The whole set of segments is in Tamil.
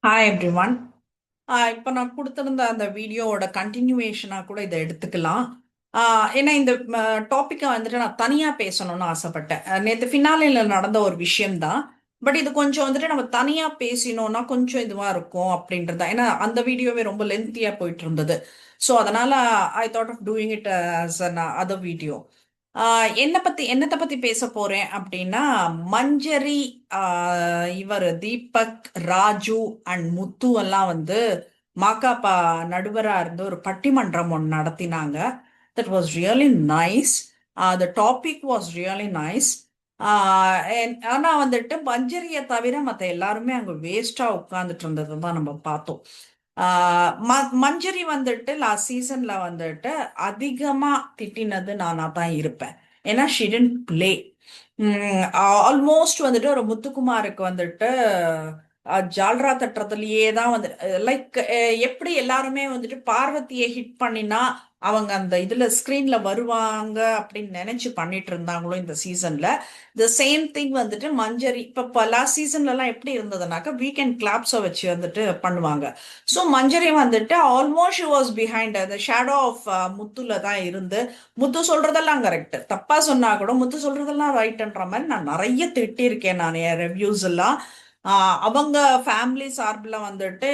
Hi everyone. இப்போ நான் கொடுத்திருந்த அந்த வீடியோவோட கண்டினியூவேஷனாக கூட இதை எடுத்துக்கலாம். ஏன்னா இந்த டாப்பிக்கை வந்துட்டு நான் தனியாக பேசணும்னு ஆசைப்பட்டேன். நேற்று ஃபினாலையில் நடந்த ஒரு விஷயம்தான். பட் இது கொஞ்சம் வந்துட்டு நம்ம தனியாக பேசினோம்னா கொஞ்சம் இதுவாக இருக்கும் அப்படின்றது தான். ஏன்னா அந்த வீடியோவே ரொம்ப லென்த்தியாக போயிட்டு இருந்தது. ஸோ அதனால I thought of doing it as an other video. என்னத்தை பத்தி பேச போறேன் அப்படின்னா, மஞ்சரி, இவர் தீபக், ராஜு அண்ட் முத்து எல்லாம் வந்து மாகாபா நடுவரா இருந்து ஒரு பட்டிமன்றம் ஒன்று நடத்தினாங்க. That was really nice. The topic was really nice. ஆனா வந்துட்டு மஞ்சரியை தவிர மற்ற எல்லாருமே அங்க வேஸ்டா உட்கார்ந்துட்டு இருந்ததை தான் நம்ம பார்த்தோம். மஞ்சரி வந்துட்டு லாஸ்ட் சீசன்ல வந்துட்டு அதிகமா திட்டினது நானா தான் இருப்பேன். ஏன்னா ஷி டிட்ன்ட் பிளே. ஆல்மோஸ்ட் வந்துட்டு ஒரு முத்துக்குமாருக்கு வந்துட்டு ஜால்ரா தட்டுறதுலயே தான் வந்து லைக் எப்படி எல்லாருமே வந்துட்டு பார்வதியை ஹிட் பண்ணினா அவங்க அந்த இதுல ஸ்கிரீன்ல வருவாங்க அப்படின்னு நினைச்சு பண்ணிட்டு இருந்தாங்களோ இந்த சீசன்ல, த சேம் திங் வந்துட்டு மஞ்சரி இப்ப லாஸ்ட் சீசன்ல எல்லாம் எப்படி இருந்ததுனாக்கா வீக்கெண்ட் கிளாப்ஸை வச்சு வந்துட்டு பண்ணுவாங்க. ஸோ மஞ்சரி வந்துட்டு almost was behind the shadow of முத்துல தான் இருந்து முத்து சொல்றதெல்லாம் கரெக்ட், தப்பா சொன்னா கூட முத்து சொல்றதெல்லாம் ரைட்ன்ற மாதிரி நான் நிறைய திட்டிருக்கேன். நான் என் ரிவ்யூஸ் எல்லாம் அவங்க ஃபேமிலி சார்பில் வந்துட்டு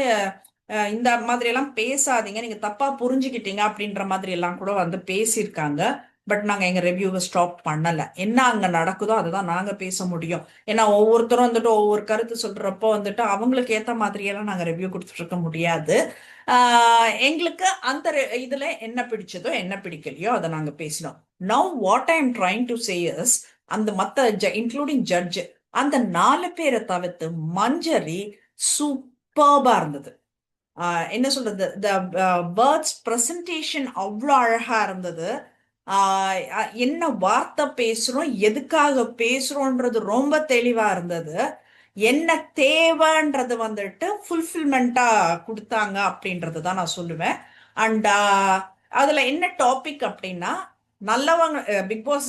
இந்த மாதிரி எல்லாம் பேசாதீங்க, நீங்க தப்பா புரிஞ்சுக்கிட்டீங்க அப்படின்ற மாதிரி எல்லாம் கூட வந்து பேசியிருக்காங்க. பட் நாங்க எங்க ரிவ்யூவை ஸ்டாப் பண்ணல. என்ன அங்க நடக்குதோ அதுதான் நாங்க பேச முடியும். ஏன்னா ஒவ்வொருத்தரும் வந்துட்டு ஒவ்வொரு கருத்து சொல்றப்போ வந்துட்டு அவங்களுக்கு ஏத்த மாதிரி எல்லாம் நாங்க ரிவ்யூ கொடுத்துட்டு இருக்க முடியாது. எங்களுக்கு அந்த இதுல என்ன பிடிச்சதோ என்ன பிடிக்கலையோ அதை நாங்க பேசினோம். Now what I am trying to say is, அந்த மத்த இன்க்ளூடிங் ஜட்ஜ் அந்த 4 பேரை தவிர்த்து மஞ்சரி சூப்பர்பா இருந்தது. என்ன சொல்றது, த வேர்ட்ஸ் பிரசன்டேஷன் அவ்வளோ அழகா இருந்தது. என்ன வார்த்தை பேசுறோம், எதுக்காக பேசுறோன்றது ரொம்ப தெளிவா இருந்தது. என்ன தேவைன்றது வந்துட்டு ஃபுல்ஃபில்மெண்டா கொடுத்தாங்க அப்படின்றது தான் நான் சொல்லுவேன். அண்ட் அதுல என்ன டாபிக் அப்படின்னா, நல்லவங்க பிக் பாஸ்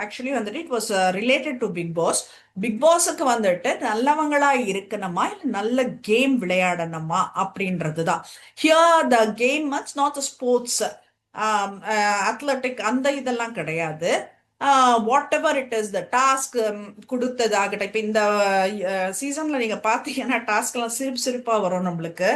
ஆக்சுவலி வந்துட்டு it was related to Bigg Boss. Bigg பாஸுக்கு வந்துட்டு நல்லவங்களா இருக்கணுமா இல்ல நல்ல கேம் விளையாடணுமா அப்படின்றது தான். Here the game much not sports, athletic அந்த இதெல்லாம் கிடையாது. Whatever it is the task கொடுத்ததாகட்டும். இப்போ இந்த சீசன்ல நீங்க பார்த்தீங்கன்னா டாஸ்க்லாம் சிரிப்பு சிரிப்பா வரும் நம்மளுக்கு.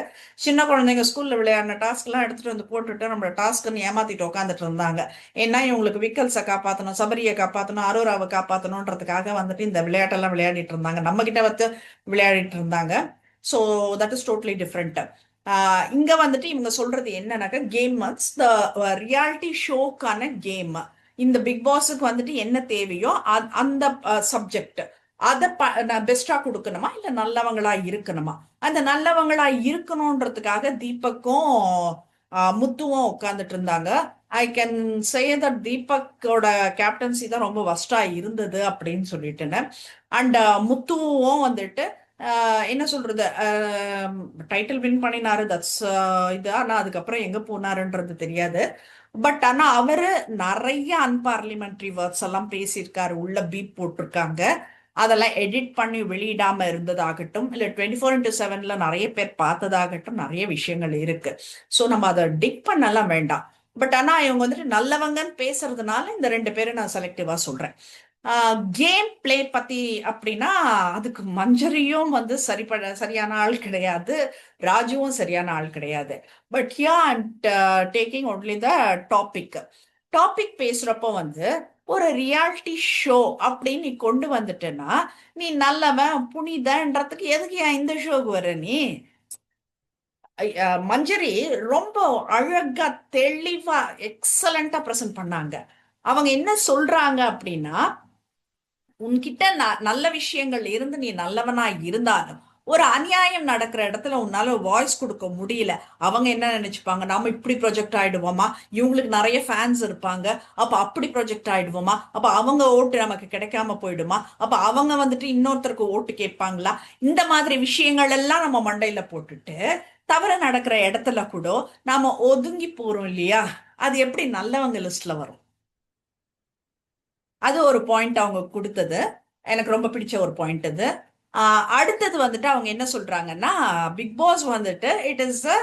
சின்ன குழந்தைங்க ஸ்கூல்ல விளையாடின டாஸ்க்லாம் எடுத்துட்டு வந்து போட்டுட்டு நம்மள டாஸ்க்னு ஏமாத்திட்டு உட்காந்துட்டு இருந்தாங்க. ஏன்னா இவங்களுக்கு விக்கல்ஸை காப்பாற்றணும், சபரியை காப்பாற்றணும், அரோராவை காப்பாற்றணுன்றதுக்காக வந்துட்டு இந்த விளையாட்டெல்லாம் விளையாடிட்டு இருந்தாங்க, நம்ம கிட்ட வந்து விளையாடிட்டு இருந்தாங்க. So that is totally different. இங்க வந்துட்டு இவங்க சொல்றது என்னன்னாக்கா, கேம் மந்த்ஸ் த ரியாலிட்டி ஷோக்கான கேம். இந்த பிக் பாஸுக்கு வந்துட்டு என்ன தேவையோ அந்த சப்ஜெக்ட் அதை நான் பெஸ்டா கொடுக்கணுமா இல்ல நல்லவங்களா இருக்கணுமா? அந்த நல்லவங்களா இருக்கணும்ன்றதுக்காக தீபக்கும் முத்துவும் உட்கார்ந்துட்டு இருந்தாங்க. ஐ கேன் சே தட் தீபக்கோட கேப்டன்சி தான் ரொம்ப வஸ்டா இருந்தது அப்படின்னு சொல்லிட்டுன்னு. அண்ட் முத்துவும் வந்துட்டு என்ன சொல்றது, டைட்டில் வின் பண்ணினாரு, தட்ஸ் இது. ஆனா அதுக்கப்புறம் எங்க போனாருன்றது தெரியாது. பட் ஆனா அவரு நிறைய அன்பார்லிமெண்ட்ரி வேர்ட்ஸ் எல்லாம் பேசியிருக்காரு, உள்ள பீப் போட்டிருக்காங்க. அதெல்லாம் எடிட் பண்ணி வெளியிடாம இருந்ததாகட்டும் இல்ல 24x7 நிறைய பேர் பார்த்ததாகட்டும், நிறைய விஷயங்கள் இருக்கு. ஸோ நம்ம அதை டிக் பண்ணலாம் வேண்டாம். பட் ஆனா இவங்க வந்துட்டு நல்லவங்கன்னு பேசுறதுனால இந்த 2 பேரும் நான் செலக்டிவா சொல்றேன். கேம் பிளே பத்தி அப்படின்னா அதுக்கு மஞ்சரியும் வந்து சரியான ஆள் கிடையாது, ராஜுவும் சரியான ஆள் கிடையாது. But here and taking only the topic. Topic பேசுறப்போ வந்து ஒரு ரியாலிட்டி ஷோ அப்படின்னு நீ கொண்டு வந்துட்டேன்னா, நீ நல்லவன் புனிதன்றதுக்கு எதுக்கு ஏன் இந்த ஷோக்கு வர நீ? மஞ்சரி ரொம்ப அழகா தெளிவா எக்ஸலண்டா பிரசன்ட் பண்ணாங்க. அவங்க என்ன சொல்றாங்க அப்படின்னா, உன்கிட்ட நல்ல விஷயங்கள் இருந்து நீ நல்லவனா இருந்தாலும் ஒரு அநியாயம் நடக்கிற இடத்துல உன்னால வாய்ஸ் கொடுக்க முடியல. அவங்க என்ன நினைச்சுப்பாங்க, நாம இப்படி ப்ரொஜெக்ட் ஆயிடுவோமா, இவங்களுக்கு நிறைய ஃபேன்ஸ் இருப்பாங்க, அப்ப அப்படி ப்ரொஜெக்ட் ஆயிடுவோமா, அப்ப அவங்க ஓட்டு நமக்கு கிடைக்காம போயிடுமா, அப்ப அவங்க வந்துட்டு இன்னொருத்தருக்கு ஓட்டு கேட்பாங்களா, இந்த மாதிரி விஷயங்கள் எல்லாம் நம்ம மண்டையில போட்டுட்டு தவறு நடக்கிற இடத்துல கூட நாம ஒதுங்கி போறோம் இல்லையா? அது எப்படி நல்லவங்க லிஸ்ட்ல வரும்? அது ஒரு பாயிண்ட் அவங்க கொடுத்தது. எனக்கு ரொம்ப பிடிச்ச ஒரு பாயிண்ட் இது. அடுத்தது வந்துட்டு அவங்க என்ன சொல்றாங்கன்னா, பிக் பாஸ் வந்துட்டு it is a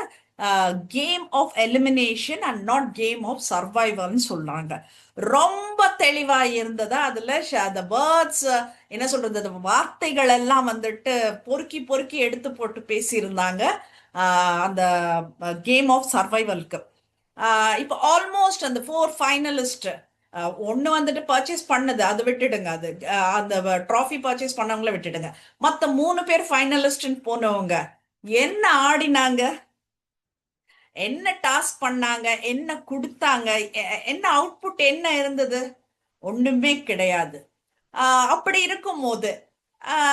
game of elimination and not game of சர்வைவல்னு சொல்றாங்க. ரொம்ப தெளிவா இருந்தது அதுல. அந்த வேர்ட்ஸ், என்ன சொல்றது, அந்த வார்த்தைகள் எல்லாம் வந்துட்டு பொறுக்கி பொறுக்கி எடுத்து போட்டு பேசியிருந்தாங்க அந்த கேம் ஆஃப் சர்வைவல்க்கு. இப்போ ஆல்மோஸ்ட் அந்த 4 ஃபைனலிஸ்ட், ஒண்ணு வந்துட்டு பர்ச்சேஸ் பண்ணது அது விட்டுடுங்க, அது அந்த ட்ராஃபி பர்ச்சேஸ் பண்ணவங்கள விட்டுடுங்க. மத்த 3 பேர் ஃபைனலிஸ்ட் போனவங்க என்ன ஆடினாங்க, என்ன டாஸ்க் பண்ணாங்க, என்ன கொடுத்தாங்க, என்ன அவுட்புட் என்ன இருந்தது? ஒண்ணுமே கிடையாது. அப்படி இருக்கும் போது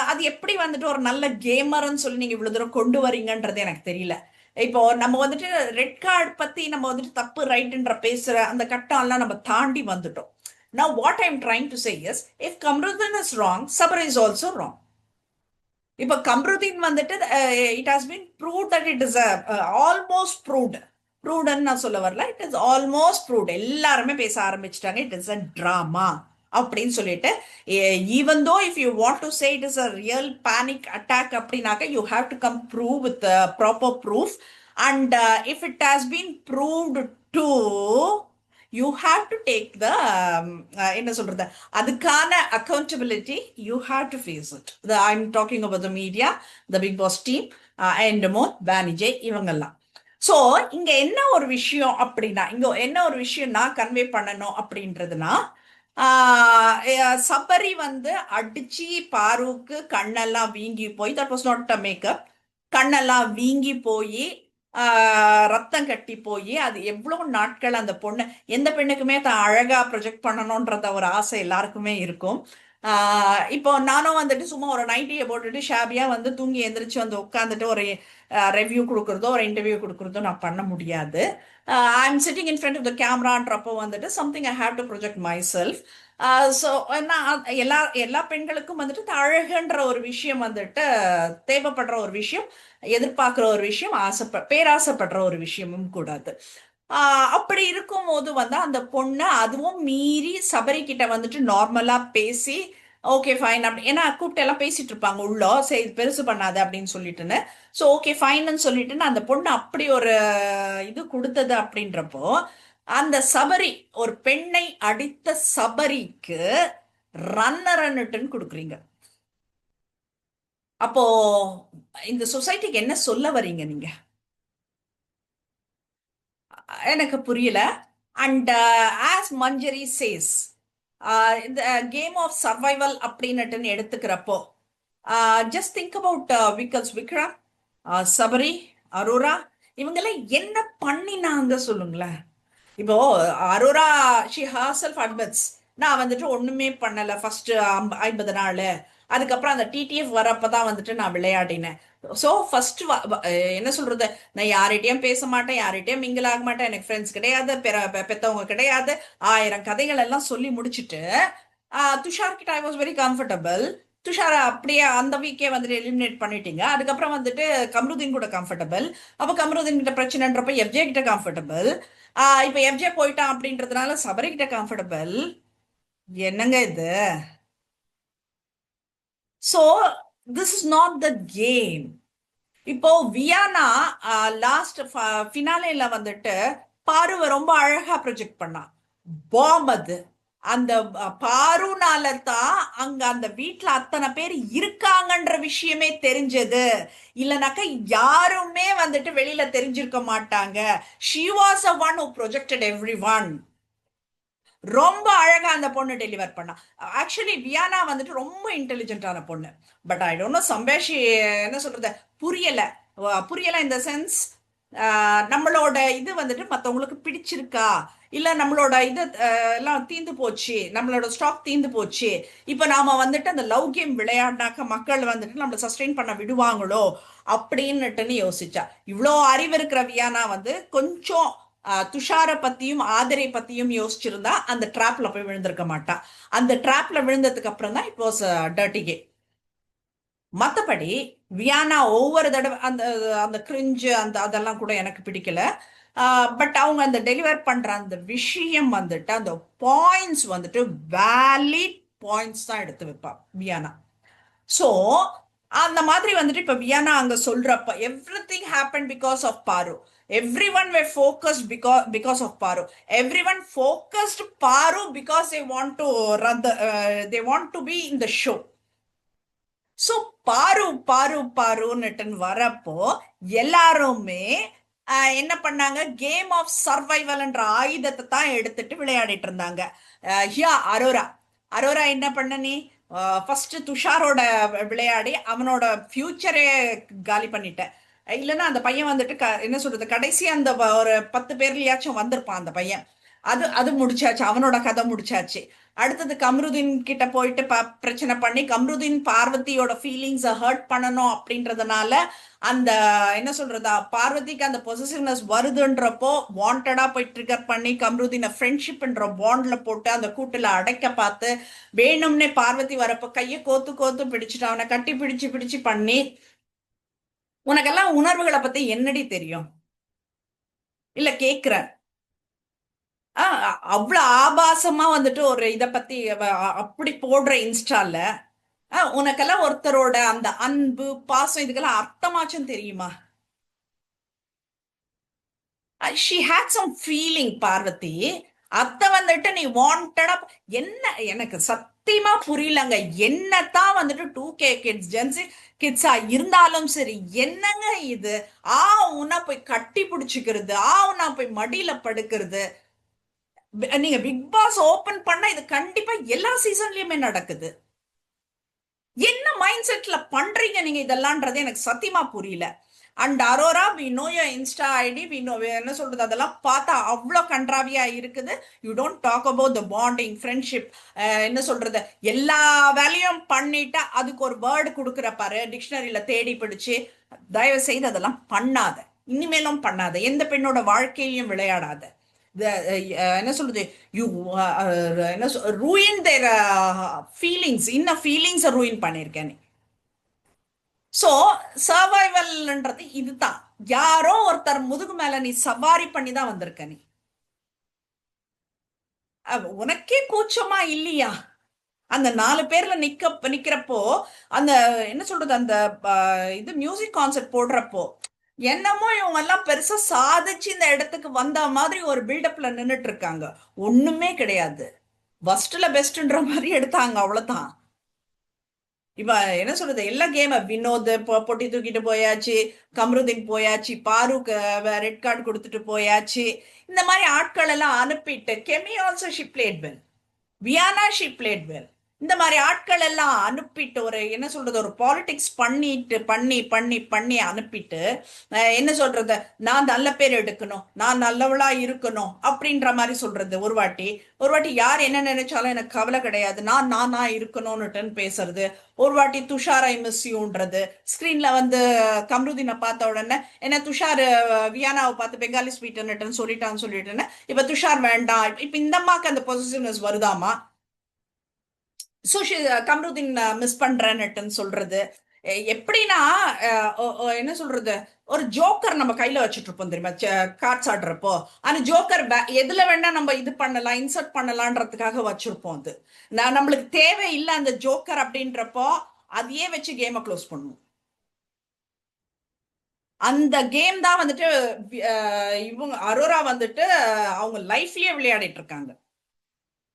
அது எப்படி வந்துட்டு ஒரு நல்ல கேமர்னு சொல்லி நீங்க இவ்வளவு தூரம் கொண்டு வரீங்கன்றது எனக்கு தெரியல. இப்போ நம்ம வந்துட்டு ரெட் கார்டு பத்தி நம்ம வந்துட்டு தப்பு ரைட்ன்ற பேசுற அந்த கட்டம் எல்லாம் நம்ம தாண்டி வந்துட்டோம். Now what I'm trying to say is, if Kamruddin is wrong, Sabri is also wrong. இப்ப கம்ருதீன் வந்துட்டு it has been prove that it is almost proved. ப்ரூவ்டுன்னு நான் சொல்ல வரல, இட் இஸ் ஆல்மோஸ்ட் ப்ரூவ்ட். எல்லாருமே பேச ஆரம்பிச்சிட்டாங்க இட் இஸ் அ டிராமா அப்படின்னு சொல்லிட்டு. Even though if you want to say it is a real panic attack அப்படின்னாக்க you have to come prove with proper proof. And if it has been proved to, you have to take the, என்ன சொல்றது, அதுக்கான accountability you have to face it. I am talking about the media, the Bigg Boss team, and more Banijay, இவங்கெல்லாம். ஸோ இங்க என்ன ஒரு விஷயம் அப்படின்னா, இங்க என்ன ஒரு விஷயம் நான் கன்வே பண்ணணும் அப்படின்றதுனா, சபரி வந்து அடிச்சு பாருக்கு கண்ணெல்லாம் வீங்கி போய், that was not a makeup, கண்ணெல்லாம் வீங்கி போய் ரத்தம் கட்டி போய், அது எவ்வளவு நாட்கள் அந்த பொண்ணு, எந்த பெண்ணுக்குமே தான் அழகா ப்ரொஜெக்ட் பண்ணணும்ன்றத ஒரு ஆசை எல்லாருக்குமே இருக்கும். இப்போ நானும் வந்துட்டு சும்மா ஒரு நைட்டியை போட்டுட்டு ஷாபியா வந்து தூங்கி எந்திரிச்சு வந்து உட்காந்துட்டு ஒரு ரெவ்யூ கொடுக்குறதோ ஒரு இன்டர்வியூ கொடுக்குறதோ நான் பண்ண முடியாது. I am sitting in front of the கேமரான்றப்போ வந்துட்டு something I have to project myself. So நான் எல்லா எல்லா பெண்களுக்கும் வந்துட்டு அழகுன்ற ஒரு விஷயம் வந்துட்டு தேவைப்படுற ஒரு விஷயம், எதிர்பார்க்குற ஒரு விஷயம், பேராசைப்படுற ஒரு விஷயமும் கூடாது. அப்படி இருக்கும் போது வந்து அந்த பொண்ணு அதுவும் மீறி சபரி கிட்ட வந்துட்டு நார்மலா பேசி, ஓகே ஃபைன் அப்படி, ஏன்னா கூப்பிட்டு எல்லாம் பேசிட்டு இருப்பாங்க உள்ள, சரி பெருசு பண்ணாது அப்படின்னு சொல்லிட்டுன்னு. ஸோ ஓகே ஃபைன்னு சொல்லிட்டுன்னு அந்த பொண்ணு அப்படி ஒரு இது கொடுத்தது அப்படின்றப்போ, அந்த சபரி, ஒரு பெண்ணை அடித்த சபரிக்கு ரன்னர்ன்னுட்டுன்னு கொடுக்குறீங்க. அப்போ இந்த சொசைட்டிக்கு என்ன சொல்ல வரீங்க நீங்க? எனக்கு புரியல. அண்ட் ஆஸ் மஞ்சரி சேஸ், இந்த கேம் ஆஃப் சர்வைவல் அப்படின்னுட்டு எடுத்துக்கிறப்போ, just think about Vikram, Sabari, Aurora, இவங்கெல்லாம் என்ன பண்ணினாங்க சொல்லுங்களேன். இப்போ அரோரா, ஷி ஹர்செல்ஃப் அட்மிட்ஸ், நான் வந்துட்டு ஒண்ணுமே பண்ணல ஃபர்ஸ்ட் 50 நாள், அதுக்கப்புறம் அந்த டிடிஎஃப் வரப்பதான் வந்துட்டு நான் விளையாடினேன். ஸோ ஃபர்ஸ்ட் என்ன சொல்றது, நான் யார்கிட்டயும் பேச மாட்டேன், யார்கிட்டயும் மிங்கிள் ஆக மாட்டேன், எனக்கு ஃப்ரெண்ட்ஸ் கிடையாது, பெத்தவங்க கிடையாது, 1000 கதைகள் எல்லாம் சொல்லி முடிச்சுட்டு துஷார் கிட்ட ஐ வாஸ் வெரி கம்ஃபர்டபுள். துஷாரை அப்படியே அந்த வீக்கே வந்துட்டு எலிமினேட் பண்ணிட்டீங்க. அதுக்கப்புறம் வந்துட்டு கம்ருதீன் கூட கம்ஃபர்டபுள். அப்போ கம்ருதீன் கிட்ட பிரச்சனைன்றப்ப எஃப்ஜே கிட்ட கம்ஃபர்டபுள். இப்ப எஃப்ஜே போயிட்டான் அப்படின்றதுனால சபரி கிட்ட கம்ஃபர்டபுள். என்னங்க இது? So this is not the game. இப்போ வியானா லாஸ்ட் ஃபினாலேல வந்துட்டு பாருவை ரொம்ப அழகா ப்ரொஜெக்ட் பண்ணா. பாம் அது. அந்த பாருனால தான் அங்க அந்த வீட்டுல அத்தனை பேர் இருக்காங்கன்ற விஷயமே தெரிஞ்சது. இல்லனாக்கா யாருமே வந்துட்டு வெளியில தெரிஞ்சிருக்க மாட்டாங்க. she was a one who projected everyone. ரொம்ப அழகா அந்த பொண்ணு டெலிவர் பண்ணா. ஆக்சுவலி வியானா வந்துட்டு ரொம்ப இன்டெலிஜென்ட்டான பொண்ணு. பட் ஐ டோன்ட் நோ, சம்பேஷி, என்ன சொல்றது, புரியல. புரியல இந்த சென்ஸ், நம்மளோட இது வந்துட்டு மற்றவங்களுக்கு பிடிச்சிருக்கா, இல்ல நம்மளோட இது எல்லாம் தீந்து போச்சு, நம்மளோட ஸ்டாக் தீந்து போச்சு, இப்ப நாம வந்துட்டு அந்த லவ் கேம் விளையாடினாக்க மக்கள் வந்துட்டு நம்மள சஸ்டெயின் பண்ண விடுவாங்களோ அப்படின்னுட்டுன்னு யோசிச்சா. இவ்வளோ அறிவு இருக்கிற வியானா வந்து கொஞ்சம் துஷார பத்தியும் ஆதரை பத்தியும் யோசிச்சிருந்தா அந்த ட்ராப்ல போய் விழுந்திருக்க மாட்டா. அந்த ட்ராப்ல விழுந்ததுக்கு அப்புறம் தான் இட் வாஸ் டர்ட்டி கே. மத்தபடி வியானா ஒவ்வொரு தடவை அந்த அந்த கிரிஞ்சு அந்த அதெல்லாம் கூட எனக்கு பிடிக்கல. பட் அவங்க அந்த டெலிவர் பண்ற அந்த விஷயம் வந்துட்டு, அந்த பாயிண்ட்ஸ் வந்துட்டு வேலிட் பாயிண்ட்ஸ் தான் எடுத்து வைப்பா வியானா. ஸோ அந்த மாதிரி வந்துட்டு இப்ப வியானா அங்க சொல்றப்ப everything happen because of Paaru. Everyone way focused because of Paaru. Everyone focused Paaru because they want to run they want to be in the show. So Paaru Paaru பாருன்னுட்டுன்னு வரப்போ எல்லாருமே என்ன பண்ணாங்க, கேம் ஆஃப் சர்வைவல்ன்ற ஆயுதத்தை தான் எடுத்துட்டு விளையாடிட்டு இருந்தாங்க. ஹியா அரோரா, அரோரா என்ன பண்ண நீ ஃபர்ஸ்ட் துஷாரோட விளையாடி அவனோட ஃபியூச்சரே காலி பண்ணிட்ட. இல்லைன்னா அந்த பையன் வந்துட்டு என்ன சொல்றது, கடைசி அந்த ஒரு 10 பேர்லயாச்சும் வந்திருப்பான் அந்த பையன். அது அது முடிச்சாச்சு, அவனோட கதை முடிச்சாச்சு. அடுத்தது கம்ருதீன் கிட்ட போயிட்டு பிரச்சனை பண்ணி கம்ருதீன் பார்வதியோட ஃபீலிங்ஸை ஹர்ட் பண்ணணும் அப்படின்றதுனால அந்த என்ன சொல்றதா பார்வதிக்கு அந்த பொசிசிவ்னஸ் வருதுன்றப்போ வாண்டடா போய் ட்ரிகர் பண்ணி கம்ருதீனை ஃப்ரெண்ட்ஷிப்ன்ற பாண்ட்ல போட்டு அந்த கூட்டுல அடைக்க பார்த்து வேணும்னே பார்வதி வரப்போ கையை கோத்து கோத்து பிடிச்சிட்டு அவனை கட்டி பிடிச்சு பிடிச்சு பண்ணி, உனக்கெல்லாம் உணர்வுகளை பத்தி என்னடி தெரியும்? இல்ல கேக்குறேன். அவ்வளவு ஆபாசமா வந்துட்டு ஒரு இத பத்தி அப்படி போடுற இன்ஸ்டால உனக்கெல்லாம் ஒருத்தரோட அந்த அன்பு பாசம் இதுக்கெல்லாம் அர்த்தமாச்சும் தெரியுமா? She had some feeling Parvathi. அத வந்துட்டு நீ வாண்டடா என்ன, எனக்கு சத்தியமா புரியலங்க. என்னத்தான் வந்துட்டு 2K கிட்ஸ் ஜென்சி கிட்ஸா இருந்தாலும் சரி, என்னங்க இது? உன்னா போய் கட்டி பிடிச்சிக்கிறது, உன்னா போய் மடியில படுக்கிறது. நீங்க பிக் பாஸ் ஓபன் பண்ணா இது கண்டிப்பா எல்லா சீசன்லயுமே நடக்குது. என்ன மைண்ட் செட்ல பண்றீங்க நீங்க இதெல்லாம்ன்றது எனக்கு சத்தியமா புரியல. And Aurora, we know your Insta ID, we know என்ன சொல்றது, அதெல்லாம் பார்த்தா அவ்வளோ கன்றாவியா இருக்குது. You don't talk about the bonding friendship. என்ன சொல்றது, எல்லா வேலையும் பண்ணிட்டு அதுக்கு ஒரு வேர்டு கொடுக்குற பாரு டிக்ஷனரியில தேடி பிடிச்சு. தயவு செய்து அதெல்லாம் பண்ணாத, இனிமேலும் பண்ணாத, எந்த பெண்ணோட வாழ்க்கையிலையும் விளையாடாத. என்ன சொல்றது, யூ என்ன ரூயின் தேர் ஃபீலிங்ஸ், இன்னும் ஃபீலிங்ஸை ரூயின் பண்ணியிருக்கேன். சோ சர்வைவல்ன்றது இதுதான். யாரோ ஒருத்தர் முதுகு மேல நீ சவாரி பண்ணி தான் வந்திருக்க நீ. உனக்கே கூச்சமா இல்லையா? அந்த 4 பேர்ல நிக்கிறப்போ அந்த என்ன சொல்றது, அந்த இது மியூசிக் கான்சர்ட் போடுறப்போ என்னமோ இவங்க எல்லாம் பெருசா சாதிச்சு இந்த இடத்துக்கு வந்த மாதிரி ஒரு பில்டப்ல நின்னுட்டு இருக்காங்க. ஒண்ணுமே கிடையாது. ஃபர்ஸ்ட்ல பெஸ்ட்ன்ற மாதிரி எடுத்தாங்க, அவ்வளவுதான். இப்ப என்ன சொல்றது, எல்லா கேம் வினோத் பொட்டி தூக்கிட்டு போயாச்சு, கம்ருதீன் போயாச்சு, பாருக்கு ரெட் கார்டு கொடுத்துட்டு போயாச்சு. இந்த மாதிரி ஆட்கள் எல்லாம் அனுப்பிட்டு Kemy also she played well, Viyana she played well. இந்த மாதிரி ஆட்கள் எல்லாம் அனுப்பிட்டு ஒரு என்ன சொல்றது, ஒரு பாலிடிக்ஸ் பண்ணிட்டு பண்ணி பண்ணி பண்ணி அனுப்பிட்டு என்ன சொல்றது, நான் நல்ல பேர் எடுக்கணும், நான் நல்லவளா இருக்கணும் அப்படின்ற மாதிரி சொல்றது. ஒரு வாட்டி ஒரு வாட்டி யார் என்ன நினைச்சாலும் எனக்கு கவலை கிடையாது, நான் இருக்கணும்னுட்டு பேசுறது. ஒரு வாட்டி துஷார் ஐ மிஸ் யூன்றது. ஸ்கிரீன்ல வந்து கம்ருதீனை பார்த்த உடனே என்ன துஷார் வியானாவை பார்த்து பெங்காலி ஸ்வீட்னுட்டுன்னு சொல்லிட்டான்னு இப்ப துஷார் வேண்டாம், இப்ப இந்த அம்மாக்கு அந்த பொசிசிவ்னஸ் வருதாமா? கம்ருதீன் மிஸ் பண்றேன்னுட்டுன்னு சொல்றது. எப்படின்னா என்ன சொல்றது, ஒரு ஜோக்கர் நம்ம கையில வச்சுட்டு இருப்போம் தெரியுமா, கார்ட்ஸ் ஆடுறப்போ. அந்த ஜோக்கர் எதுல வேணா நம்ம இது பண்ணலாம், இன்சர்ட் பண்ணலான்றதுக்காக வச்சிருப்போம். அது நம்மளுக்கு தேவை இல்லை அந்த ஜோக்கர் அப்படின்றப்போ அதையே வச்சு கேமை க்ளோஸ் பண்ணுவோம். அந்த கேம் தான் வந்துட்டு இவங்க அரோரா வந்துட்டு அவங்க லைஃப்லயே விளையாடிட்டு இருக்காங்க.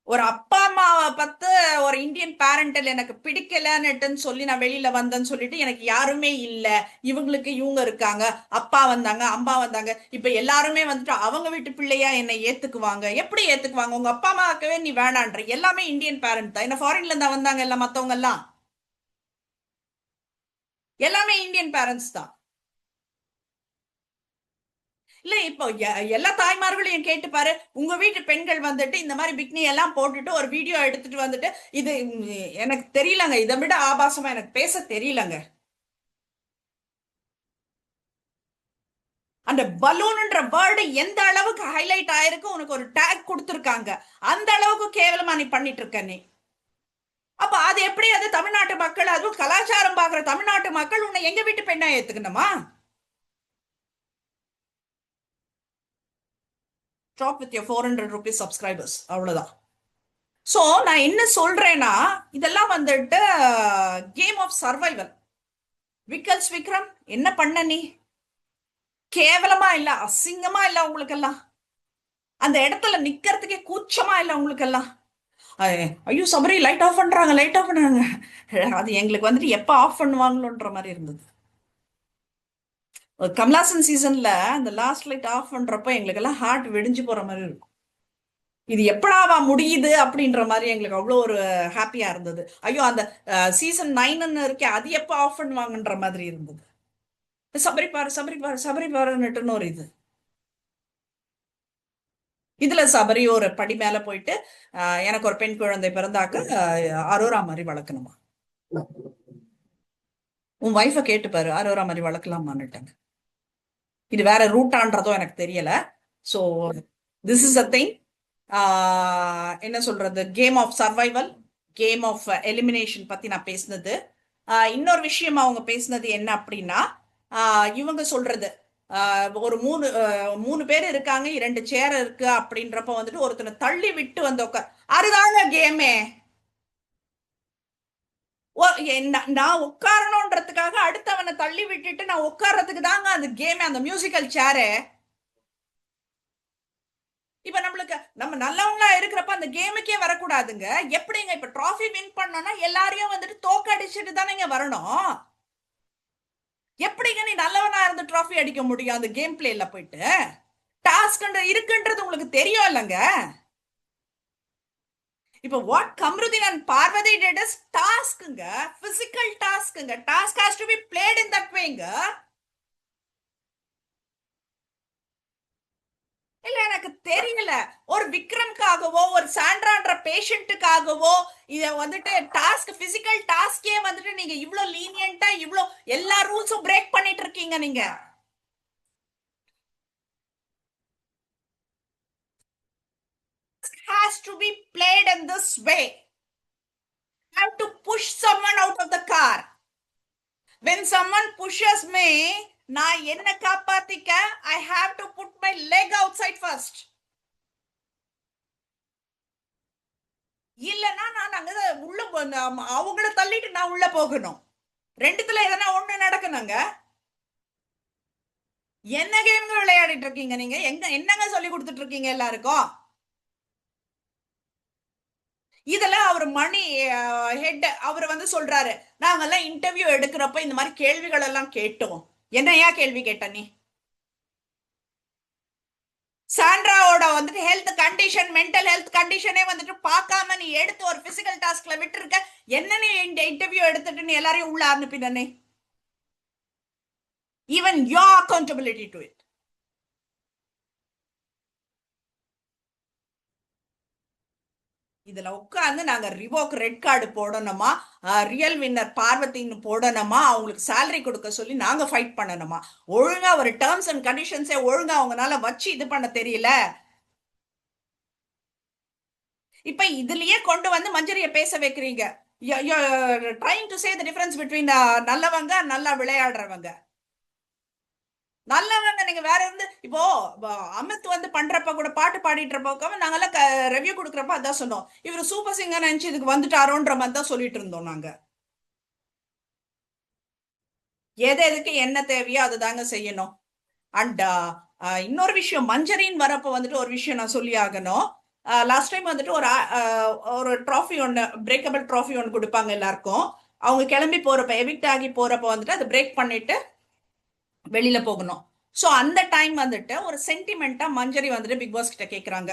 ஒரு அப்பா அம்மாவை பார்த்து ஒரு இந்தியன் பேரண்டல் எனக்கு பிடிக்கலன்னுட்டுன்னு சொல்லி நான் வெளியில வந்தேன்னு சொல்லிட்டு எனக்கு யாருமே இல்லை, இவங்களுக்கு இவங்க இருக்காங்க, அப்பா வந்தாங்க அம்மா வந்தாங்க, இப்ப எல்லாருமே வந்துட்டு அவங்க வீட்டு பிள்ளையா என்னை ஏத்துக்குவாங்க. எப்படி ஏத்துக்குவாங்க? உங்க அப்பா அம்மாக்கவே நீ வேணான்ற. எல்லாமே இந்தியன் பேரண்ட் தான். என்ன ஃபாரின்ல இருந்தா வந்தாங்க எல்லாம் மத்தவங்க எல்லாம்? எல்லாமே இந்தியன் பேரண்ட்ஸ் தான். இல்ல இப்போ எல்லா தாய்மார்களையும் கேட்டு பாரு, உங்க வீட்டு பெண்கள் வந்துட்டு இந்த மாதிரி பிக்னி எல்லாம் போட்டுட்டு ஒரு வீடியோ எடுத்துட்டு வந்துட்டு இது எனக்கு தெரியலங்க, இதை விட ஆபாசமா எனக்கு பேச தெரியலங்க. அந்த பலூன்ன்ற வேர்டு எந்த அளவுக்கு ஹைலைட் ஆயிருக்கு, உனக்கு ஒரு டேக் கொடுத்துருக்காங்க, அந்த அளவுக்கு கேவலமா நீ பண்ணிட்டு இருக்க நீ. அப்ப அது எப்படி, அது தமிழ்நாட்டு மக்கள், அதுவும் கலாச்சாரம் பாக்குற தமிழ்நாட்டு மக்கள் உன்னை எங்க வீட்டு பெண்ணா ஏத்துக்கணுமா? Stop with your 400 rupees subscribers, அவ்வளவுதான். சோ நான் என்ன சொல்றேன்னா, இதெல்லாம் வந்துட்டு கேம் ஆஃப் சர்வைவல். விக்கல்ஸ் விக்ரம் என்ன பண்ண நீ? கேவலமா இல்ல, அசிங்கமா இல்ல உங்களுக்கெல்லாம்? அந்த இடத்துல நிக்கிறதுக்கே கூச்சமா இல்ல உங்களுக்கெல்லாம்? ஐயோ சபரி லைட் ஆஃப் பண்றாங்க, லைட் ஆஃப் பண்றாங்க. அது எங்களுக்கு வந்துட்டு எப்ப ஆஃப் பண்ணுவாங்களோன்ற மாதிரி இருந்தது. கமலாசன் சீசன்ல அந்த லாஸ்ட் லைட் ஆஃப் பண்றப்ப எங்களுக்கு எல்லாம் ஹார்ட் வெடிஞ்சு போற மாதிரி இருக்கும். இது எப்படாவா முடியுது அப்படின்ற மாதிரி எங்களுக்கு அவ்வளோ ஒரு ஹாப்பியா இருந்தது. ஐயோ அந்த சீசன் 9 இருக்கே அது எப்ப ஆஃப் பண்ணுவாங்கன்ற மாதிரி இருந்தது. சபரி பாரு சபரி பாரு சபரி பாருன்னுட்டுன்னு ஒரு இது. இதுல சபரி ஒரு படி மேல போயிட்டு எனக்கு ஒரு பெண் குழந்தை பிறந்தாக்க அரோரா மாதிரி வளர்க்கணுமா? உன் ஒய்ஃபை கேட்டுப்பாரு, அரோரா மாதிரி வளர்க்கலாமான்னுட்டாங்க. இது வேற ரூட்டான்றதும் எனக்கு தெரியல. So this is a thing. என்ன சொல்றது, game of survival, game of elimination பத்தி நான் பேசினது. இன்னொரு விஷயம் அவங்க பேசினது என்ன அப்படின்னா, இவங்க சொல்றது ஒரு மூணு பேர் இருக்காங்க, 2 சேர் இருக்கு அப்படின்றப்ப வந்துட்டு ஒருத்தனை தள்ளி விட்டு வந்து உட்கார். அதுதாங்க கேமே. நான் உட்காரணுன்றதுக்காக அடுத்தவனை தள்ளி விட்டுட்டு நான் உட்கார்றதுக்கு தாங்க அந்த கேமே, அந்த மியூசிக்கல் சேரு. இப்ப நம்ம நல்லவங்களா இருக்கிறப்ப அந்த கேமுக்கே வரக்கூடாதுங்க. எப்படிங்க இப்ப ட்ராஃபி வின் பண்ணோம்னா எல்லாரையும் வந்துட்டு தோக்கடிச்சுட்டு தானேங்க வரணும். எப்படிங்க நீ நல்லவனா இருந்து ட்ராஃபி அடிக்க முடியும் அந்த கேம் பிளேல போயிட்டு? டாஸ்க் இருக்குன்றது உங்களுக்கு தெரியும் இல்லைங்க? இப்ப what Kamrudin and Parvathi did is டாஸ்க்ங்க, பிசிக்கல் டாஸ்க்ங்க. Task has to be played in that வேங்க. இல்ல எனக்கு தெரியல. ஒரு விக்ரம்காகவோ ஒரு சாண்ட்ரான்ற பேஷண்ட்டுக்காகவோ இத வந்துட்டு டாஸ்க், பிசிக்கல் டாஸ்கே வந்துட்டு நீங்க இவ்ளோ லீனியன்ட்டா இவ்ளோ எல்லா ரூல்ஸும் பிரேக் பண்ணிட்டு இருக்கீங்க நீங்க. Has to be played in this way. I have to push someone out of the car. When someone pushes me, நான் என்ன காப்பாத்திக்க I have to put my leg outside first. இல்லனா நான் அங்க உள்ள அவங்கள தள்ளிட்டு நான் உள்ள போகணும். ரெண்டுத்துல எதனா ஒண்ணு நடக்கணுங்க. என்ன கேம் விளையாடிட்டு இருக்கீங்க நீங்க? என்னங்க சொல்லி கொடுத்துட்டு இருக்கீங்க எல்லாருக்கும்? இதுல அவர் மணி ஹெட் அவர் வந்து சொல்றாரு, நாங்கெல்லாம் இன்டர்வியூ எடுக்கிறப்ப இந்த மாதிரி கேள்விகள் எல்லாம் கேட்டோம். என்னையா கேள்வி கேட்ட நீ? சாண்ட்ராவோட வந்துட்டு ஹெல்த் கண்டிஷன், மென்டல் ஹெல்த் கண்டிஷனே வந்துட்டு பார்க்காம நீ எடுத்து ஒரு பிசிக்கல் டாஸ்க்ல விட்டு இருக்க. என்ன நீ இந்த இன்டர்வியூ எடுத்துட்டு நீ எல்லாரையும் உள்ள அனுப்பினே? Even your accountability to it. இதுல உட்காந்து நாங்க ரிவோக் ரெட் கார்டு போடணுமா, ரியல் வின்னர் பார்வதின்னு போடணுமா, அவங்களுக்கு சேலரி கொடுக்க சொல்லி நாங்க ஃபைட் பண்ணணுமா? ஒழுங்கா ஒரு டேர்ம்ஸ் அண்ட் கண்டிஷன்ஸே ஒழுங்கா அவங்களால வச்சு இது பண்ண தெரியல. இப்ப இதுலயே கொண்டு வந்து மஞ்சரிய பேச வைக்கிறீங்க. Trying to say the difference between நல்லவங்க நல்லா விளையாடுறவங்க. நல்லவங்க நீங்க வேற இருந்து இப்போ அமித் வந்து பண்றப்ப கூட பாட்டு பாடிட்டு இருப்ப நாங்கெல்லாம் ரெவ்யூ கொடுக்குறப்ப அதான் சொன்னோம், இவர் சூப்பர் சிங்கர் நினைச்சு இதுக்கு வந்துட்டாரோன்ற மாதிரி தான் சொல்லிட்டு இருந்தோம் நாங்க. எதுக்கு என்ன தேவையோ அதுதாங்க செய்யணும். அண்ட் இன்னொரு விஷயம், மஞ்சரின்னு வரப்ப வந்துட்டு ஒரு விஷயம் நான் சொல்லி ஆகணும். லாஸ்ட் டைம் வந்துட்டு ஒரு ட்ராஃபி ஒன்று, பிரேக்கபிள் ட்ராஃபி ஒன்று கொடுப்பாங்க எல்லாருக்கும். அவங்க கிளம்பி போறப்ப, எவிக்ட் ஆகி போறப்ப வந்துட்டு அதை பிரேக் பண்ணிட்டு வெளியில போகணும். ஸோ அந்த டைம் வந்துட்டு ஒரு சென்டிமெண்டா மஞ்சரி வந்துட்டு பிக் பாஸ் கிட்ட கேட்குறாங்க,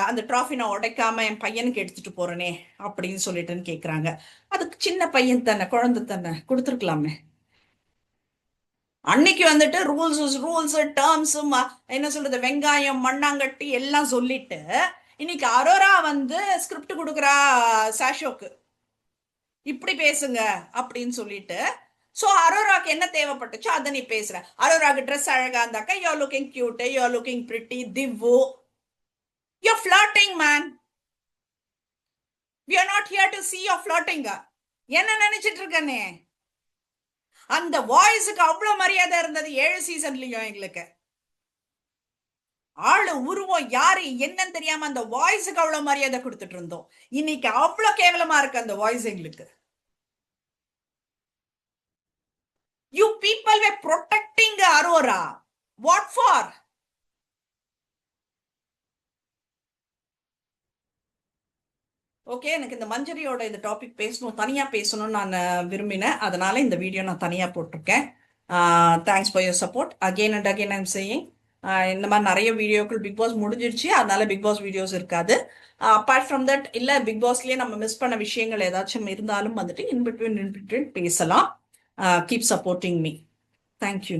அந்த ட்ராஃபி நான் உடைக்காம என் பையனுக்கு எடுத்துட்டு போறேனே அப்படின்னு சொல்லிட்டுன்னு கேட்குறாங்க. அதுக்கு சின்ன பையன் தானே, குழந்தை தானே, கொடுத்துருக்கலாமே. அன்னைக்கு வந்துட்டு ரூல்ஸ் டேர்ம்ஸ், என்ன சொல்றது, வெங்காயம் மண்ணாங்கட்டி எல்லாம் சொல்லிட்டு இன்னைக்கு அரோரா வந்து ஸ்கிரிப்ட் கொடுக்குறா சாஷோக்கு, இப்படி பேசுங்க அப்படின்னு சொல்லிட்டு. சோ அரோராக்கு என்ன தேவைப்பட்டுச்சோ அதை நீ பேசுற. அரோராக்கு ட்ரெஸ் அழகா இருந்தாக்கா you are looking cute, you are looking pretty, Divvu, you are flirting man. We are not here to see you flirting. என்ன நினைச்சிட்டு இருக்கனே? அந்த வாய்ஸுக்கு அவ்வளவு மரியாதை இருந்தது 7 சீசன்லயும் எங்களுக்கு. ஆளு உருவம் யாரு என்னன்னு தெரியாம அந்த வாய்ஸுக்கு அவ்வளவு மரியாதை கொடுத்துட்டு இருந்தோம். இன்னைக்கு அவ்வளவு கேவலமா இருக்கு அந்த வாய்ஸ் எங்களுக்கு. were protecting Aurora. What for? Okay, எனக்கு இந்த மஞ்சரியோட இந்த டாபிக் பேசணும், தனியா பேசணும்னு நான் விரும்பினேன். அதனால இந்த வீடியோ நான் தனியா போட்டிருக்கேன். Thanks for your support. Again and again I'm saying, இந்த மாதிரி நிறைய வீடியோக்கள் பிக் பாஸ் முடிஞ்சிருச்சு, அதனால பிக் பாஸ் வீடியோஸ் இருக்காது. அப்பார்ட் ஃப்ரம் தட், இல்ல பிக் பாஸ்லயே நம்ம மிஸ் பண்ண விஷயங்கள் ஏதாச்சும் இருந்தாலும் வந்துட்டு இன் பிட்வீன் பேசலாம். Keep supporting me. தேங்க்யூ.